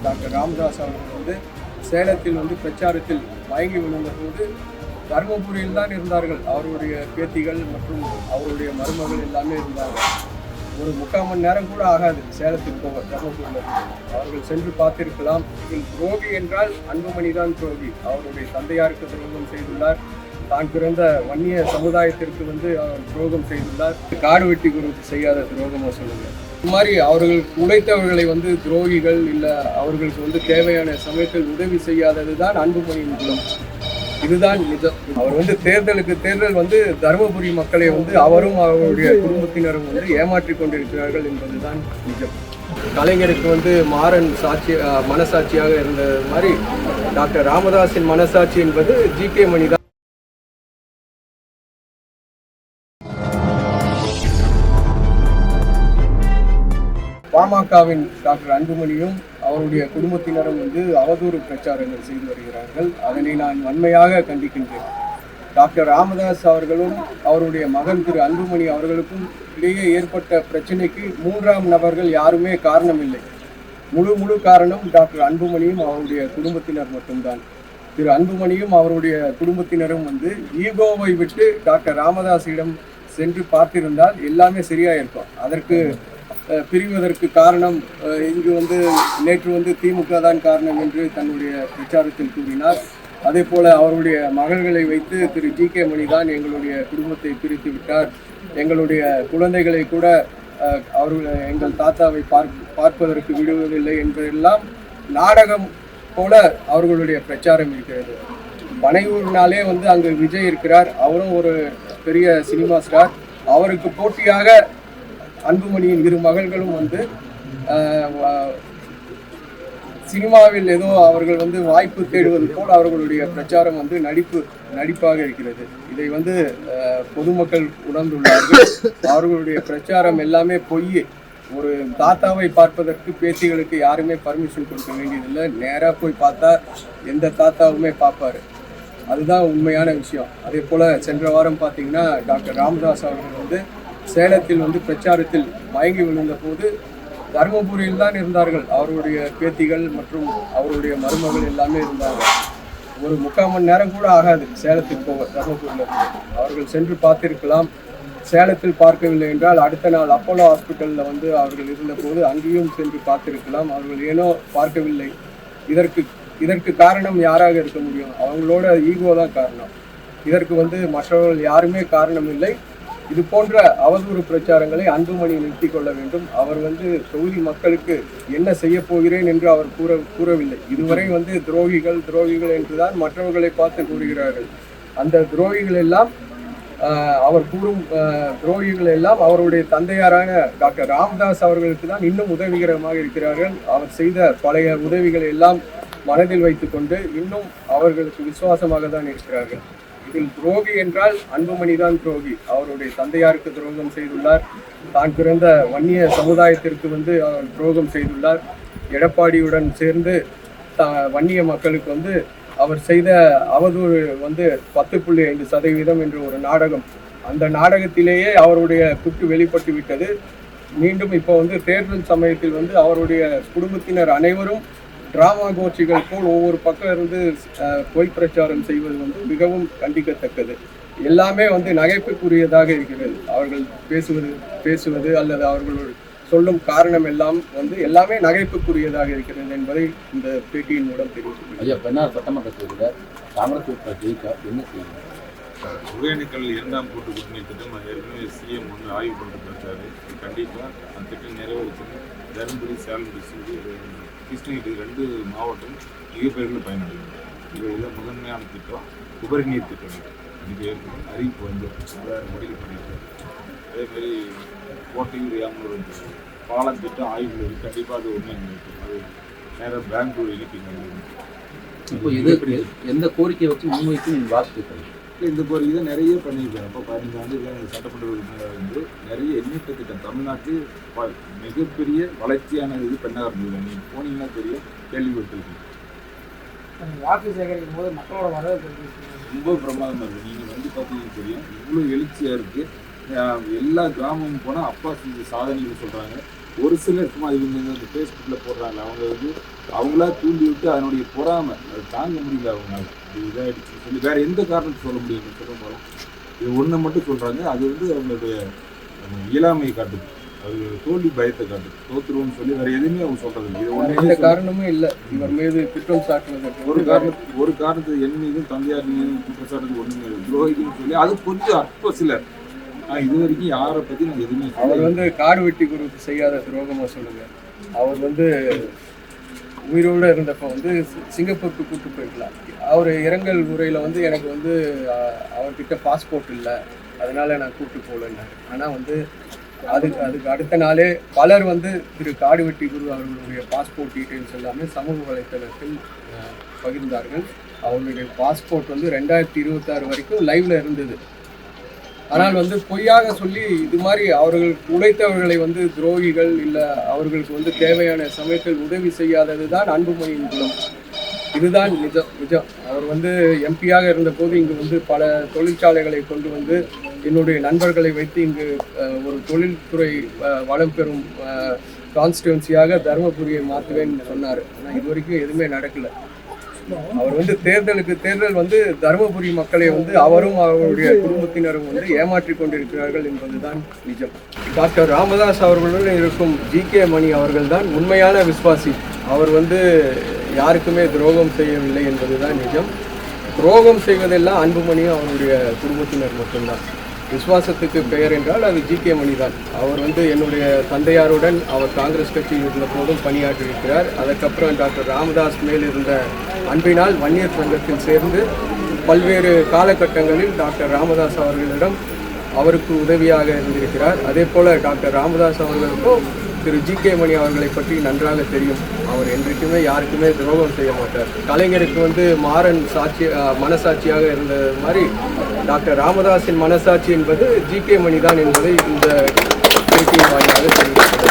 Doctor Ramadoss அவர்கள் வந்து சேலத்தில் வந்து பிரச்சாரத்தில் மயங்கி விழுந்த போது தருமபுரியில் தான் இருந்தார்கள். அவருடைய பேத்திகள் மற்றும் அவருடைய மருமகள் எல்லாமே இருந்தார்கள். ஒரு 3/4 மணி நேரம் கூட ஆகாது சேலத்துக்கு போக. தருமபுரியில் அவர்கள் சென்று பார்த்திருக்கலாம். இதில் துரோகி என்றால் அன்புமணி தான் துரோகி. அவருடைய தந்தையாருக்கு துரோகம் செய்துள்ளார். தான் பிறந்த வன்னிய சமுதாயத்திற்கு வந்து அவர் துரோகம் செய்துள்ளார். காடு வெட்டி குரூப் செய்யாத துரோகமாக சொல்லுங்க. இந்த மாதிரி அவர்கள் உழைத்தவர்களை வந்து துரோகிகள் இல்லை, அவர்களுக்கு வந்து தேவையான சமயத்தில் உதவி செய்யாதது தான் அன்புமணியின் குணம். இதுதான் நிஜம். அவர் வந்து தேர்தல் வந்து தருமபுரி மக்களை வந்து அவரும் அவருடைய குடும்பத்தினரும் வந்து ஏமாற்றி கொண்டிருக்கிறார்கள் என்பதுதான் நிஜம். கலைஞருக்கு வந்து மாறன் மனசாட்சியாக இருந்தது மாதிரி டாக்டர் ராமதாஸின் மனசாட்சி என்பது ஜி.கே. மணி தான். பாமகவின் டாக்டர் அன்புமணியும் அவருடைய குடும்பத்தினரும் வந்து அவதூறு பிரச்சாரங்கள் செய்து வருகிறார்கள். அதனை நான் வன்மையாக கண்டிக்கின்றேன். டாக்டர் ராமதாஸ் அவர்களும் அவருடைய மகன் திரு அன்புமணி அவர்களுக்கும் இடையே ஏற்பட்ட பிரச்சனைக்கு 3ஆம் நபர்கள் யாருமே காரணம் இல்லை. முழு காரணம் டாக்டர் அன்புமணியும் அவருடைய குடும்பத்தினர் மட்டும்தான். திரு அன்புமணியும் அவருடைய குடும்பத்தினரும் வந்து ஈகோவை விட்டு டாக்டர் ராமதாஸிடம் சென்று பார்த்திருந்தால் எல்லாமே சரியாக இருக்கும். அதற்கு பிரிவதற்கு காரணம் இங்கு வந்து நேற்று வந்து திமுக தான் காரணம் என்று தன்னுடைய பிரச்சாரத்தில் கூறினார். அதே போல அவருடைய மகள்களை வைத்து திரு ஜி.கே. மணி தான் எங்களுடைய குடும்பத்தை பிரித்து விட்டார், எங்களுடைய குழந்தைகளை கூட எங்கள் தாத்தாவை பார்ப்பதற்கு விடுவதில்லை என்பதெல்லாம் நாடகம் போல அவர்களுடைய பிரச்சாரம் இருக்கிறது. பனையூர்னாலே வந்து அங்கு விஜய் இருக்கிறார், அவரும் ஒரு பெரிய சினிமா ஸ்டார். அவருக்கு போட்டியாக அன்புமணியின் 2 மகள்களும் வந்து சினிமாவில் ஏதோ அவர்கள் வந்து வாய்ப்பு தேடுவது போல் அவர்களுடைய பிரச்சாரம் வந்து நடிப்பாக இருக்கிறது. இதை வந்து பொதுமக்கள் உணர்ந்துள்ளார்கள். அவர்களுடைய பிரச்சாரம் எல்லாமே பொய். ஒரு தாத்தாவை பார்ப்பதற்கு பேத்திகளுக்கு யாருமே பர்மிஷன் கொடுக்க வேண்டியதில்லை. நேராக போய் பார்த்தா எந்த தாத்தாவுமே பார்ப்பாரு. அதுதான் உண்மையான விஷயம். அதே போல் சென்ற வாரம் பார்த்தீங்கன்னா டாக்டர் ராமதாஸ் அவர்கள் வந்து சேலத்தில் வந்து பிரச்சாரத்தில் மயங்கி விழுந்த போது தருமபுரியில் தான் இருந்தார்கள். அவருடைய பேத்திகள் மற்றும் அவருடைய மருமகள் எல்லாமே இருந்தார்கள். ஒரு 3/4 மணி நேரம் கூட ஆகாது சேலத்துக்கு போக. தருமபுரியில் அவர்கள் சென்று பார்த்திருக்கலாம். சேலத்தில் பார்க்கவில்லை என்றால் அடுத்த நாள் அப்போலோ ஹாஸ்பிட்டலில் வந்து அவர்கள் இருந்தபோது அங்கேயும் சென்று பார்த்திருக்கலாம். அவர்கள் ஏனோ பார்க்கவில்லை. இதற்கு காரணம் யாராக இருக்க முடியும்? அவங்களோட ஈகோ தான் காரணம். இதற்கு வந்து மற்றவர்கள் யாருமே காரணம் இல்லை. இது போன்ற அவதூறு பிரச்சாரங்களை அன்புமணி நிறுத்திக் கொள்ள வேண்டும். அவர் வந்து தொகுதி மக்களுக்கு என்ன செய்ய போகிறேன் என்று அவர் கூறவில்லை. இதுவரை வந்து துரோகிகள் என்றுதான் மற்றவர்களை பார்த்து கூறுகிறார்கள். அந்த துரோகிகள் எல்லாம் அவர் கூறும் துரோகிகள் எல்லாம் அவருடைய தந்தையாரான டாக்டர் ராமதாஸ் அவர்களுக்கு தான் இன்னும் உதவிகரமாக இருக்கிறார்கள். அவர் செய்த பழைய உதவிகளை எல்லாம் மனதில் வைத்துக்கொண்டு இன்னும் அவர்களுக்கு விசுவாசமாக தான் இருக்கிறார்கள். இதில் துரோகி என்றால் அன்புமணி தான் துரோகி. அவருடைய தந்தையாருக்கு துரோகம் செய்துள்ளார். தான் பிறந்த வன்னிய சமுதாயத்திற்கு வந்து அவர் துரோகம் செய்துள்ளார். எடப்பாடியுடன் சேர்ந்து வன்னிய மக்களுக்கு வந்து அவர் செய்த அவதூறு வந்து 10.5% என்ற ஒரு நாடகம். அந்த நாடகத்திலேயே அவருடைய குற்று வெளிப்பட்டு விட்டது. மீண்டும் இப்போ வந்து தேர்தல் சமயத்தில் வந்து அவருடைய குடும்பத்தினர் அனைவரும் டிராமா கோஷ்டிகள் போல் ஒவ்வொரு பக்கம் இருந்து பொய் பிரச்சாரம் செய்வது வந்து மிகவும் கண்டிக்கத்தக்கது. எல்லாமே வந்து நகைப்புக்குரியதாக இருக்கிறது. அவர்கள் பேசுவது அல்லது அவர்கள் சொல்லும் காரணம் எல்லாம் வந்து எல்லாமே நகைப்புக்குரியதாக இருக்கிறது என்பதை இந்த பேட்டியின் மூலம் தெரிவித்துள்ளது. ஐயா, பெண்ணார் சட்டமன்ற தேர்தலில் காங்கிரஸ் ஜெயிக்க என்ன செய்யணும்? ஒகேனக்கல் 2ஆம் கூட்டு குடிநீர் திட்டம் ஏற்கனவே சிஎம் வந்து ஆய்வு பண்ணிருக்காரு. கண்டிப்பாக அந்த திட்டம் நிறைவேற்றி தருமபுரி, சேலம், கிருஷ்ணகிரி 2 மாவட்டம் மிகப்பெரிய பயனடையும். இதில் முதன்மையான திட்டம் உபரி நீர் திட்டம். இதுக்கு அறிவிப்பு வந்து முடிவு பண்ணியிருக்காரு. அதேமாதிரி கோட்டையூர் யாமூர் பாலம் திட்டம் ஆய்வு கண்டிப்பாக அது உண்மை இருக்கும். அது நேராக பெங்களூர் இணைப்பு. இப்போ இது எந்த கோரிக்கையை வச்சு முன்வைக்கு நீங்கள் வாசிப்பீங்க? இந்த கோரிக்கை தான் நிறைய பண்ணியிருக்காரு. அப்போ 15 ஆண்டு சட்டமன்ற உறுப்பினர் வந்து நிறைய எண்ணற்ற திட்டம் தமிழ்நாட்டில் மிகப்பெரிய வளர்ச்சியான இது பெண்ணாக இருந்தது. நீங்கள் போனீங்கன்னா தெரியும், கேள்விப்பட்டிருக்கீங்க. வாக்கு சேகரிக்கும் போது மக்களோட வரவேற்பு ரொம்ப பிரமாதமாக இருக்குது. நீங்கள் வந்து பார்த்தீங்கன்னா தெரியும், இவ்வளோ எழுச்சியாக இருக்குது. எல்லா கிராமமும் போனால் அப்பா செஞ்ச சாதனைகள் சொல்கிறாங்க. ஒரு சிலர் சும்மா இவங்க இந்த ஃபேஸ்புக்கில் போடுறாங்க. அவங்க வந்து அவங்களா தூண்டி விட்டு அதனுடைய பொறாமை அது தாங்க முடியல அவங்களால. அது இதாகிடுச்சு சொல்லி வேற எந்த காரணத்தை சொல்ல முடியும் சொல்ல போகிறோம். இது ஒன்றை மட்டும் சொல்கிறாங்க, அது வந்து அவங்களுடைய இயலாமையை காட்டுது, அது தோல்வி பயத்தை காட்டுது. தோத்துருவோம்னு சொல்லி வேற எதுவுமே அவங்க சொல்றது இல்லை. இது எந்த ஒன்றே காரணமும் இல்லை இவர் மீது குற்றம் சாட்டுவதற்கு. ஒரு காரணத்தை என் மீதும் தந்தையார் மீதும் குற்றச்சாட்டு ஒன்றுமே இல்லை, துரோகின்னு சொல்லி அது கொஞ்சம் அற்ப சிலர். இது வரைக்கும் யாரை பற்றி நான் எதுவுமே அவர் வந்து காடு வெட்டி குருவுக்கு செய்யாத துரோகமாக சொல்லுங்க. அவர் வந்து உயிரோடு இருந்தப்போ வந்து சிங்கப்பூருக்கு கூட்டு போயிருக்கலாம். அவர் இரங்கல் முறையில் வந்து எனக்கு வந்து அவர்கிட்ட பாஸ்போர்ட் இல்லை, அதனால நான் கூட்டு போகலன்னாரு. ஆனால் வந்து அதுக்கு அடுத்த நாளே பலர் வந்து திரு காடுவெட்டி குரு அவர்களுடைய பாஸ்போர்ட் டீட்டெயில்ஸ் எல்லாமே சமூக வலைத்தளத்தில் பகிர்ந்தார்கள். அவர்களுடைய பாஸ்போர்ட் வந்து 2026 வரைக்கும் லைவ்ல இருந்தது. ஆனால் வந்து பொய்யாக சொல்லி இது மாதிரி அவர்களுக்கு உழைத்தவர்களை வந்து துரோகிகள் இல்லை, அவர்களுக்கு வந்து தேவையான சமயத்தில் உதவி செய்யாதது தான் அன்புமணியின் குணம். இதுதான் நிஜம். அவர் வந்து எம்பியாக இருந்தபோது இங்கு வந்து பல தொழிற்சாலைகளை கொண்டு வந்து என்னுடைய நண்பர்களை வைத்து இங்கு ஒரு தொழில்துறை வளம் பெறும் கான்ஸ்டிடுவன்சியாக தருமபுரியை மாற்றுவேன்னு சொன்னார். ஆனால் இது வரைக்கும் எதுவுமே நடக்கலை. அவர் வந்து தேர்தல் வந்து தருமபுரி மக்களை வந்து அவரும் அவருடைய குடும்பத்தினரும் வந்து ஏமாற்றி கொண்டிருக்கிறார்கள் என்பதுதான் நிஜம். டாக்டர் ராமதாஸ் அவர்களுடன் இருக்கும் ஜி.கே. மணி அவர்கள் தான் உண்மையான விசுவாசி. அவர் வந்து யாருக்குமே துரோகம் செய்யவில்லை என்பதுதான் நிஜம். துரோகம் செய்வதெல்லாம் அன்புமணியும் அவருடைய குடும்பத்தினர் மட்டும்தான். விசுவாசத்துக்கு பெயர் என்றால் அது ஜி.கே. மணி தான். அவர் வந்து என்னுடைய தந்தையாருடன் அவர் காங்கிரஸ் கட்சியில் இருந்த போதும் பணியாற்றியிருக்கிறார். அதுக்கப்புறம் டாக்டர் ராமதாஸ் மேல் இருந்த அன்பினால் வன்னியர் சங்கத்தில் சேர்ந்து பல்வேறு காலகட்டங்களில் டாக்டர் ராமதாஸ் அவர்களிடம் அவருக்கு உதவியாக இருந்திருக்கிறார். அதே போல் டாக்டர் ராமதாஸ் அவர்களுக்கும் திரு ஜி.கே. மணி அவர்களை பற்றி நன்றாக தெரியும். அவர் என்றைக்குமே யாருக்குமே துரோகம் செய்ய மாட்டார். கலைஞருக்கு வந்து மாறன் மனசாட்சியாக இருந்தது மாதிரி டாக்டர் ராமதாஸின் மனசாட்சி என்பது ஜி.கே. மணி தான் என்பதை இந்த பேட்டியின் வாயிலாக தெரிவிக்கிறார்.